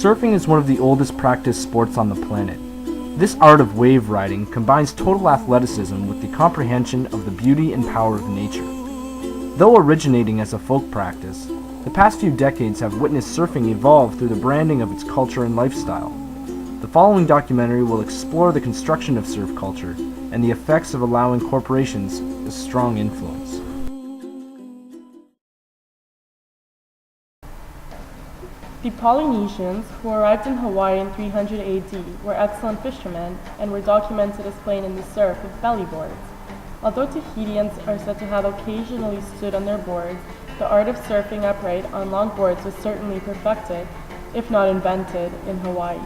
Surfing is one of the oldest practiced sports on the planet. This art of wave riding combines total athleticism with the comprehension of the beauty and power of nature. Though originating as a folk practice, the past few decades have witnessed surfing evolve through the branding of its culture and lifestyle. The following documentary will explore the construction of surf culture and the effects of allowing corporations a strong influence. The Polynesians, who arrived in Hawaii in 300 AD, were excellent fishermen and were documented as playing in the surf with belly boards. Although Tahitians are said to have occasionally stood on their boards, the art of surfing upright on long boards was certainly perfected, if not invented, in Hawaii.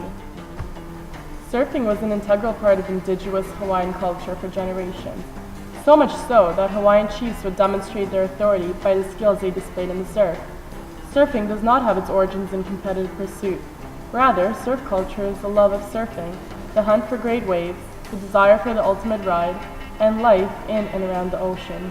Surfing was an integral part of indigenous Hawaiian culture for generations, so much so that Hawaiian chiefs would demonstrate their authority by the skills they displayed in the surf. Surfing does not have its origins in competitive pursuit. Rather, surf culture is the love of surfing, the hunt for great waves, the desire for the ultimate ride, and life in and around the ocean.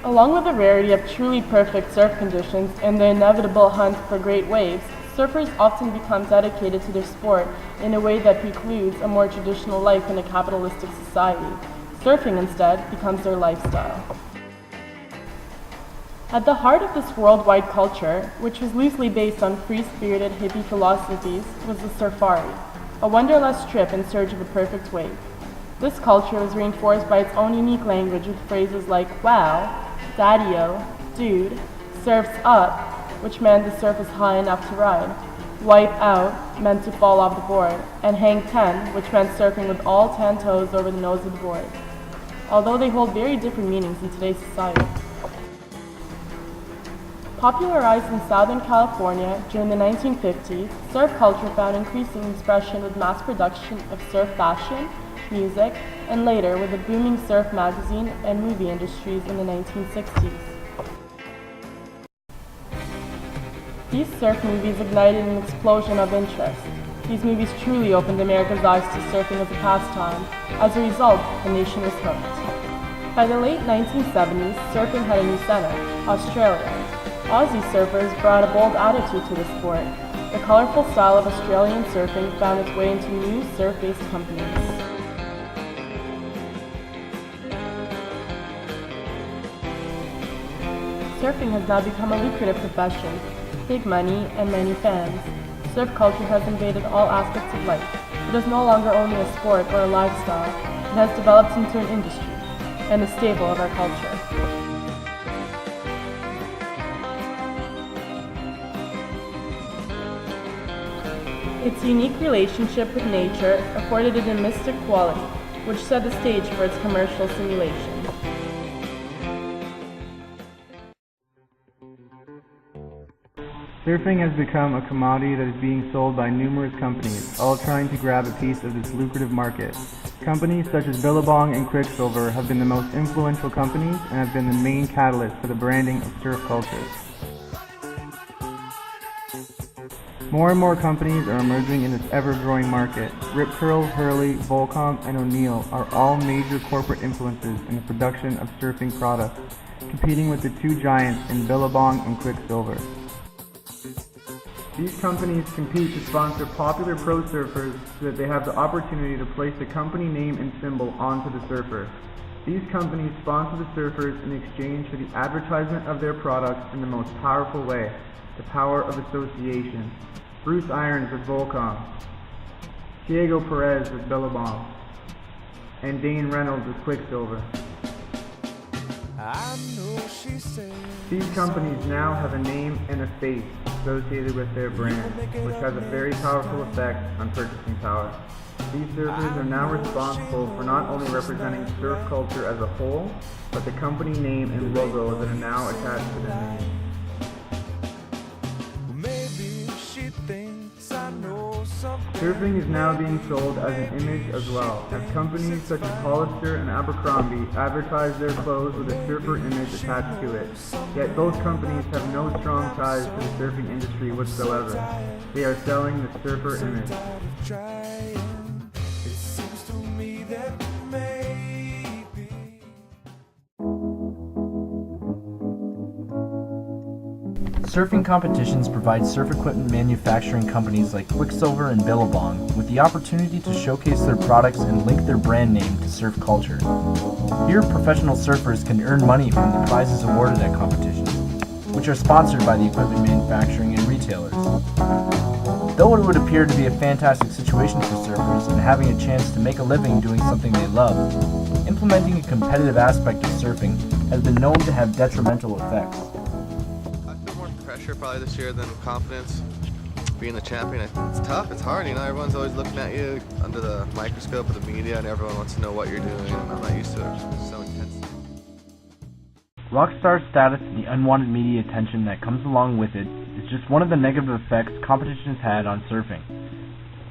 Along with the rarity of truly perfect surf conditions and the inevitable hunt for great waves, surfers often become dedicated to their sport in a way that precludes a more traditional life in a capitalistic society. Surfing instead becomes their lifestyle. At the heart of this worldwide culture, which was loosely based on free-spirited hippie philosophies, was the surfari, a wanderlust trip in search of a perfect wave. This culture was reinforced by its own unique language with phrases like wow, daddy-o, dude, surf's up, which meant the surf was high enough to ride, wipe out meant to fall off the board, and hang 10, which meant surfing with all 10 toes over the nose of the board, although they hold very different meanings in today's society. Popularized in Southern California during the 1950s, surf culture found increasing expression with mass production of surf fashion, music, and later with the booming surf magazine and movie industries in the 1960s. These surf movies ignited an explosion of interest. These movies truly opened America's eyes to surfing as a pastime. As a result, the nation was hooked. By the late 1970s, surfing had a new center, Australia. Aussie surfers brought a bold attitude to the sport. The colorful style of Australian surfing found its way into new surf-based companies. Surfing has now become a lucrative profession, big money, and many fans. Surf culture has invaded all aspects of life. It is no longer only a sport or a lifestyle. It has developed into an industry and a staple of our culture. Its unique relationship with nature afforded it a mystic quality, which set the stage for its commercial simulation. Surfing has become a commodity that is being sold by numerous companies, all trying to grab a piece of this lucrative market. Companies such as Billabong and Quicksilver have been the most influential companies and have been the main catalyst for the branding of surf culture. More and more companies are emerging in this ever-growing market. Rip Curl, Hurley, Volcom, and O'Neill are all major corporate influences in the production of surfing products, competing with the two giants in Billabong and Quicksilver. These companies compete to sponsor popular pro surfers so that they have the opportunity to place the company name and symbol onto the surfer. These companies sponsor the surfers in exchange for the advertisement of their products in the most powerful way, the power of association. Bruce Irons with Volcom, Diego Perez with Billabong, and Dane Reynolds with Quicksilver. These companies now have a name and a face associated with their brand, which has a very powerful effect on purchasing power. These surfers are now responsible for not only representing surf culture as a whole, but the company name and logo that are now attached to their name. Surfing is now being sold as an image as well, as companies such as Hollister and Abercrombie advertise their clothes with a surfer image attached to it. Yet both companies have no strong ties to the surfing industry whatsoever. They are selling the surfer image. Surfing competitions provide surf equipment manufacturing companies like Quicksilver and Billabong with the opportunity to showcase their products and link their brand name to surf culture. Here, professional surfers can earn money from the prizes awarded at competitions, which are sponsored by the equipment manufacturing and retailers. Though it would appear to be a fantastic situation for surfers and having a chance to make a living doing something they love, implementing a competitive aspect of surfing has been known to have detrimental effects. I feel more pressure probably this year than confidence. Being the champion, it's tough, it's hard, you know, everyone's always looking at you under the microscope of the media and everyone wants to know what you're doing, and I'm not used to it. It's so intense. Rockstar status and the unwanted media attention that comes along with it is just one of the negative effects competition has had on surfing.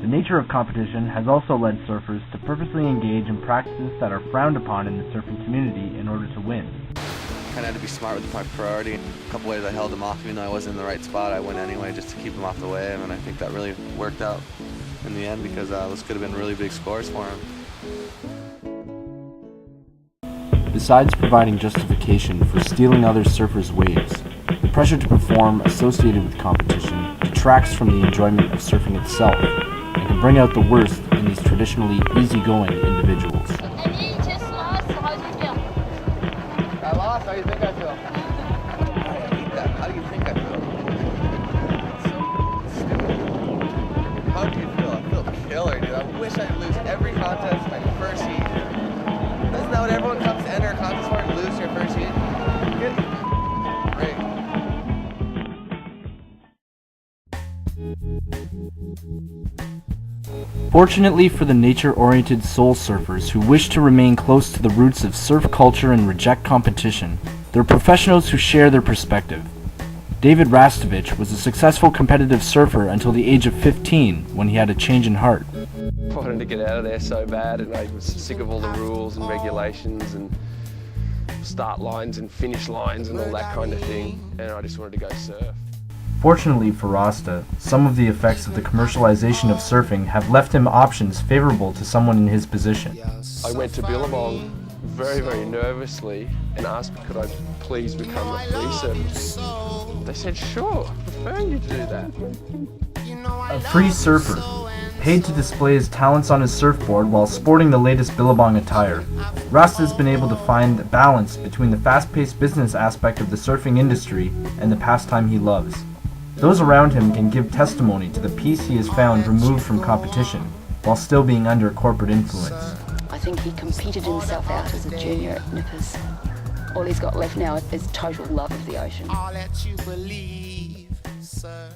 The nature of competition has also led surfers to purposely engage in practices that are frowned upon in the surfing community in order to win. Kind of had to be smart with my priority. A couple ways I held him off, even though I wasn't in the right spot. I went anyway just to keep him off the wave, and I think that really worked out in the end because this could have been really big scores for him. Besides providing justification for stealing other surfers' waves, the pressure to perform associated with competition detracts from the enjoyment of surfing itself and can bring out the worst in these traditionally easygoing individuals. And you just lost, how do you feel? I lost, how do you think I feel? I hate that. How do you think I feel? It's so stupid. How do you feel? I feel killer, dude. I wish I could lose every contest my first heat. Isn't that what everyone comes to enter a contest for, to lose your first heat? Good. Great. Fortunately for the nature-oriented soul surfers who wish to remain close to the roots of surf culture and reject competition, there are professionals who share their perspective. David Rastovich was a successful competitive surfer until the age of 15 when he had a change in heart. I wanted to get out of there so bad, and I was sick of all the rules and regulations and start lines and finish lines and all that kind of thing, and I just wanted to go surf. Fortunately for Rasta, some of the effects of the commercialization of surfing have left him options favorable to someone in his position. I went to Billabong very, very nervously and asked could I please become a free surfer. They said, sure, preferring you to do that. A free surfer, paid to display his talents on his surfboard while sporting the latest Billabong attire. Rasta has been able to find a balance between the fast-paced business aspect of the surfing industry and the pastime he loves. Those around him can give testimony to the peace he has found removed from competition, while still being under corporate influence. I think he competed himself out as a junior at Nippers. All he's got left now is total love of the ocean. I'll let you believe, sir.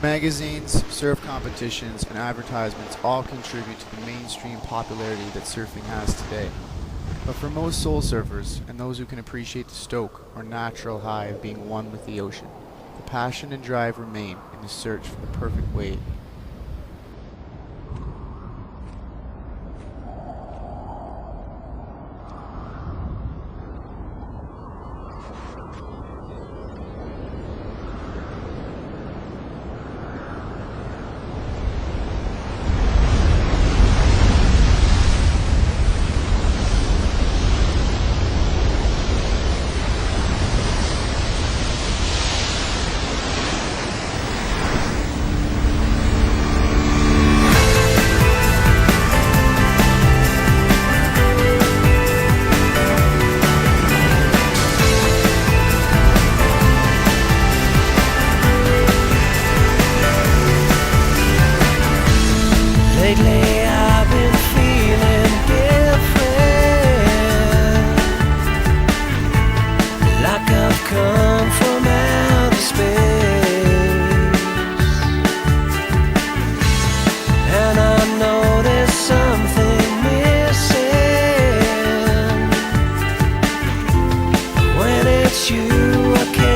Magazines, surf competitions, and advertisements all contribute to the mainstream popularity that surfing has today. But for most soul surfers, and those who can appreciate the stoke or natural high of being one with the ocean, the passion and drive remain in the search for the perfect wave. Lately I've been feeling different, like I've come from outer space, and I know there's something missing. When it's you, I can't